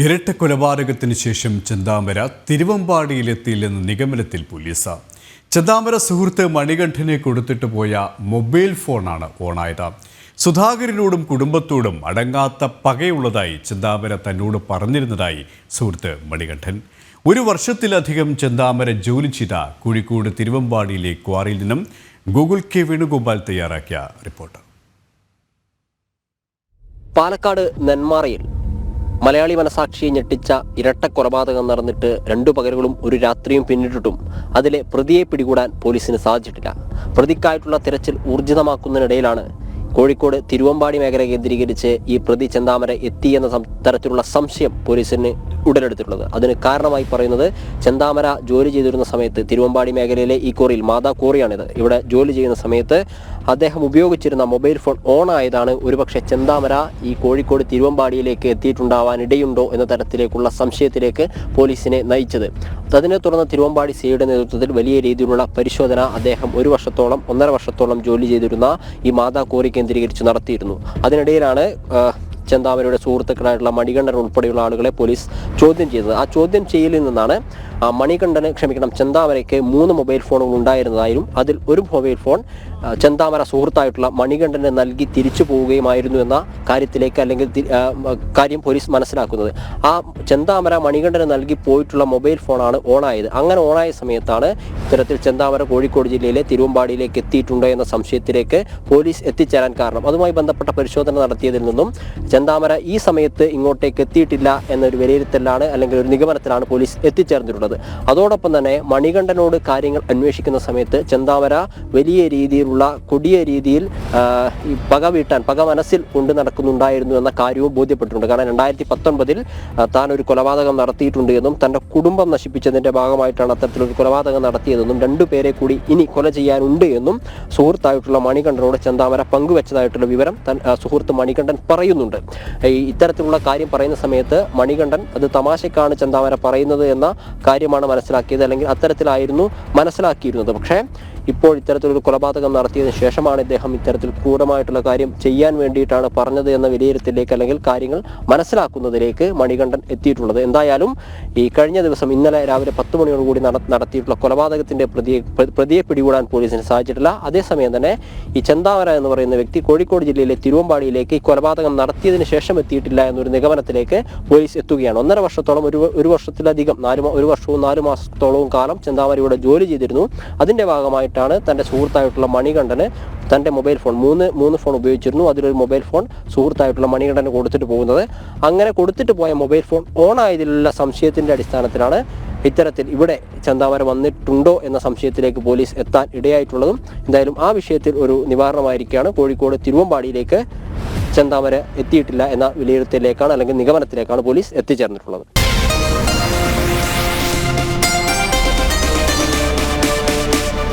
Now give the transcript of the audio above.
ഇരട്ട കൊലപാതകത്തിന് ശേഷം ചെന്താമര തിരുവമ്പാടിയിലെത്തിയില്ലെന്ന നിഗമനത്തിൽ പോലീസ്. ചെന്താമര സുഹൃത്ത് മണികണ്ഠനെ കൊടുത്തിട്ട് പോയ മൊബൈൽ ഫോണാണ് ഓണായത്. സുധാകരനോടും കുടുംബത്തോടും അടങ്ങാത്ത പകയുള്ളതായി ചെന്താമര തന്നോട് പറഞ്ഞിരുന്നതായി സുഹൃത്ത് മണികണ്ഠൻ. 1 വർഷത്തിലധികം ചെന്താമര ജോലി ചെയ്ത കോഴിക്കോട് തിരുവമ്പാടിയിലെ ക്വാറിയിൽ നിന്നും ഗൂഗിൾ കെ വേണുഗോപാൽ തയ്യാറാക്കിയ റിപ്പോർട്ട്. പാലക്കാട് നെന്മാറയിൽ മലയാളി മനസാക്ഷിയെ ഞെട്ടിച്ച ഇരട്ട കൊലപാതകം നടന്നിട്ട് 2 പകലുകളും 1 രാത്രിയും പിന്നിട്ടിട്ടും അതിലെ പ്രതിയെ പിടികൂടാൻ പോലീസിന് സാധിച്ചിട്ടില്ല. പ്രതിക്കായിട്ടുള്ള തിരച്ചിൽ ഊർജിതമാക്കുന്നതിനിടയിലാണ് കോഴിക്കോട് തിരുവമ്പാടി മേഖല കേന്ദ്രീകരിച്ച് ഈ പ്രതി ചെന്താമര എത്തി എന്ന തരത്തിലുള്ള സംശയം പോലീസിന് ഉടലെടുത്തിട്ടുള്ളത്. അതിന് കാരണമായി പറയുന്നത്, ചെന്താമര ജോലി ചെയ്തിരുന്ന സമയത്ത് തിരുവമ്പാടി മേഖലയിലെ ഈ കോറിയിൽ, മാതാ കോറിയാണിത്, ഇവിടെ ജോലി ചെയ്യുന്ന സമയത്ത് അദ്ദേഹം ഉപയോഗിച്ചിരുന്ന മൊബൈൽ ഫോൺ ഓൺ ആയതാണ് ഒരുപക്ഷെ ചെന്താമര ഈ കോഴിക്കോട് തിരുവമ്പാടിയിലേക്ക് എത്തിയിട്ടുണ്ടാവാൻ ഇടയുണ്ടോ എന്ന തരത്തിലേക്കുള്ള സംശയത്തിലേക്ക് പോലീസിനെ നയിച്ചത്. അതിനെ തുടർന്ന് തിരുവമ്പാടി സിയുടെ നേതൃത്വത്തിൽ വലിയ രീതിയിലുള്ള പരിശോധന അദ്ദേഹം 1.5 വർഷത്തോളം ജോലി ചെയ്തിരുന്ന ഈ മാതാ കോറി കേന്ദ്രീകരിച്ച് നടത്തിയിരുന്നു. അതിനിടയിലാണ് ചെന്താമരയുടെ സുഹൃത്തുക്കളായിട്ടുള്ള മണികണ്ഠൻ ഉൾപ്പെടെയുള്ള ആളുകളെ പോലീസ് ചോദ്യം ചെയ്തത്. ആ ചോദ്യം ചെയ്യലിൽ നിന്നാണ് ചെന്താമരയ്ക്ക് 3 മൊബൈൽ ഫോണുകൾ ഉണ്ടായിരുന്നതായും അതിൽ ഒരു മൊബൈൽ ഫോൺ ചെന്താമര സുഹൃത്തായിട്ടുള്ള മണികണ്ഠന് നൽകി തിരിച്ചു പോവുകയുമായിരുന്നു എന്ന കാര്യം പോലീസ് മനസ്സിലാക്കുന്നത്. ആ ചെന്താമര മണികണ്ഠന് നൽകി പോയിട്ടുള്ള മൊബൈൽ ഫോണാണ് ഓണായത്. അങ്ങനെ ഓണായ സമയത്താണ് ഇത്തരത്തിൽ ചെന്താമര കോഴിക്കോട് ജില്ലയിലെ തിരുവമ്പാടിയിലേക്ക് എത്തിയിട്ടുണ്ടോ എന്ന സംശയത്തിലേക്ക് പോലീസ് എത്തിച്ചേരാൻ കാരണം. അതുമായി ബന്ധപ്പെട്ട പരിശോധന നടത്തിയതിൽ നിന്നും ചെന്താമര ഈ സമയത്ത് ഇങ്ങോട്ടേക്ക് എത്തിയിട്ടില്ല എന്നൊരു വിലയിരുത്തലാണ്, അല്ലെങ്കിൽ ഒരു നിഗമനത്തിലാണ് പോലീസ് എത്തിച്ചേർന്നിട്ടുള്ളത്. അതോടൊപ്പം തന്നെ മണികണ്ഠനോട് കാര്യങ്ങൾ അന്വേഷിക്കുന്ന സമയത്ത് ചെന്താമര വലിയ രീതിയിലുള്ള കൊടിയ രീതിയിൽ പക മനസ്സിൽ കൊണ്ടു നടക്കുന്നുണ്ടായിരുന്നു എന്ന കാര്യവും ബോധ്യപ്പെട്ടിട്ടുണ്ട്. കാരണം 2019 താൻ ഒരു കൊലപാതകം നടത്തിയിട്ടുണ്ട് എന്നും തൻ്റെ കുടുംബം നശിപ്പിച്ചതിൻ്റെ ഭാഗമായിട്ടാണ് അത്തരത്തിലൊരു കൊലപാതകം നടത്തിയതെന്നും 2 പേരെ കൂടി ഇനി കൊല ചെയ്യാനുണ്ട് എന്നും സുഹൃത്തായിട്ടുള്ള മണികണ്ഠനോട് ചെന്താമര പങ്കുവെച്ചതായിട്ടുള്ള വിവരം സുഹൃത്ത് മണികണ്ഠൻ പറയുന്നുണ്ട്. ഇത്തരത്തിലുള്ള കാര്യം പറയുന്ന സമയത്ത് മണികണ്ഠൻ അത് തമാശക്കാണ് ചെന്താമര പറയുന്നത് എന്ന കാര്യമാണ് മനസ്സിലാക്കിയത്, അല്ലെങ്കിൽ അത്തരത്തിലായിരുന്നു മനസ്സിലാക്കിയിരുന്നത്. പക്ഷേ ഇപ്പോൾ ഇത്തരത്തിലൊരു കൊലപാതകം നടത്തിയതിനു ശേഷമാണ് ഇദ്ദേഹം ഇത്തരത്തിൽ ക്രൂരമായിട്ടുള്ള കാര്യം ചെയ്യാൻ വേണ്ടിയിട്ടാണ് പറഞ്ഞത് എന്ന വിലയിരുത്തലിലേക്ക്, അല്ലെങ്കിൽ കാര്യങ്ങൾ മനസ്സിലാക്കുന്നതിലേക്ക് മണികണ്ഠൻ എത്തിയിട്ടുള്ളത്. എന്തായാലും ഈ കഴിഞ്ഞ ദിവസം ഇന്നലെ രാവിലെ 10 മണിയോടുകൂടി നടത്തിയിട്ടുള്ള കൊലപാതകത്തിന്റെ പ്രതിയെ പിടികൂടാൻ പോലീസിന് സാധിച്ചിട്ടില്ല. അതേസമയം തന്നെ ഈ ചെന്താമര എന്ന് പറയുന്ന വ്യക്തി കോഴിക്കോട് ജില്ലയിലെ തിരുവമ്പാടിയിലേക്ക് ഈ കൊലപാതകം നടത്തിയതിനു ശേഷം എത്തിയിട്ടില്ല എന്നൊരു നിഗമനത്തിലേക്ക് പോലീസ് എത്തുകയാണ്. 1.5 വർഷത്തോളം, 1 വർഷത്തിലധികം 1 വർഷവും 4 മാസത്തോളവും കാലം ചെന്താമര ഇവിടെ ജോലി ചെയ്തിരുന്നു. അതിന്റെ ഭാഗമായി തന്റെ സുഹൃത്തായിട്ടുള്ള മണികണ്ഠന് തന്റെ മൊബൈൽ ഫോൺ 3 ഫോൺ ഉപയോഗിച്ചിരുന്നു. അതിലൊരു മൊബൈൽ ഫോൺ സുഹൃത്തായിട്ടുള്ള മണികണ്ഠന് കൊടുത്തിട്ട് പോകുന്നത്. അങ്ങനെ കൊടുത്തിട്ട് പോയ മൊബൈൽ ഫോൺ ഓൺ ആയതിലുള്ള സംശയത്തിന്റെ അടിസ്ഥാനത്തിലാണ് ഇത്തരത്തിൽ ഇവിടെ ചെന്താമര വന്നിട്ടുണ്ടോ എന്ന സംശയത്തിലേക്ക് പോലീസ് എത്താൻ ഇടയായിട്ടുള്ളതും. എന്തായാലും ആ വിഷയത്തിൽ ഒരു നിവാരണമായിരിക്കുകയാണ്. കോഴിക്കോട് തിരുവമ്പാടിയിലേക്ക് ചെന്താമര എത്തിയിട്ടില്ല എന്ന വിലയിരുത്തലിലേക്കാണ്, അല്ലെങ്കിൽ നിഗമനത്തിലേക്കാണ് പോലീസ് എത്തിച്ചേർന്നിട്ടുള്ളത്.